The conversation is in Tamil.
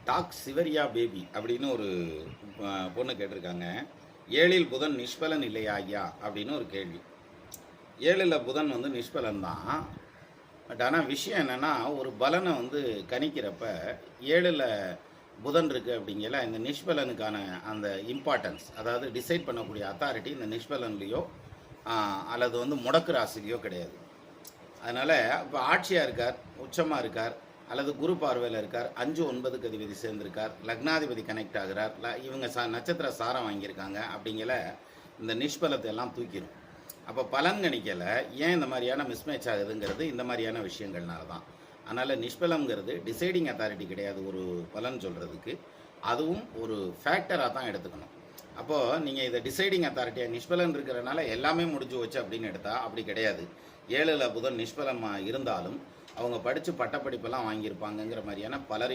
டாக் சிவரியா பேபி அப்படின்னு ஒரு பொண்ணு கேட்டிருக்காங்க. 7ல் புதன் நிஷ்பலன் இல்லையா ஐயா அப்படின்னு ஒரு கேள்வி. 7ல் புதன் வந்து நிஷ்பலன் தான். பட் ஆனால் விஷயம் என்னென்னா, ஒரு பலனை வந்து கணிக்கிறப்ப 7ல் புதன் இருக்குது அப்படிங்கல இந்த நிஷ்பலனுக்கான அந்த இம்பார்ட்டன்ஸ், அதாவது டிசைட் பண்ணக்கூடிய அத்தாரிட்டி இந்த நிஷ்பலன்லேயோ அல்லது வந்து முடக்கு ராசிலையோ கிடையாது. அதனால் இப்போ ஆட்சியாக இருக்கார், உச்சமாக இருக்கார், அல்லது குரு பார்வையில் இருக்கார், 5-9க்கு அதிபதி சேர்ந்திருக்கார், லக்னாதிபதி கனெக்ட் ஆகிறார், இவங்க நட்சத்திர சாரம் வாங்கியிருக்காங்க அப்படிங்கிற இந்த நிஷ்பலத்தை எல்லாம் தூக்கிடும். அப்போ பலன் கணிக்கலை ஏன் இந்த மாதிரியான மிஸ்மேட்ச் ஆகுதுங்கிறது இந்த மாதிரியான விஷயங்கள்னால தான். அதனால் நிஷ்பலங்கிறது டிசைடிங் அத்தாரிட்டி கிடையாது ஒரு பலன் சொல்கிறதுக்கு. அதுவும் ஒரு ஃபேக்டராக தான் எடுத்துக்கணும். அப்போது நீங்கள் இதை டிசைடிங் அத்தாரிட்டியாக நிஷ்பலன் இருக்கிறனால எல்லாமே முடிஞ்சு வச்சு அப்படின்னு எடுத்தால் அப்படி கிடையாது. 7ல் புதன் நிஷ்பலமாக இருந்தாலும் அவங்க படித்து பட்டப்படிப்பெல்லாம் வாங்கியிருப்பாங்கங்கிற மாதிரியான பலரையும்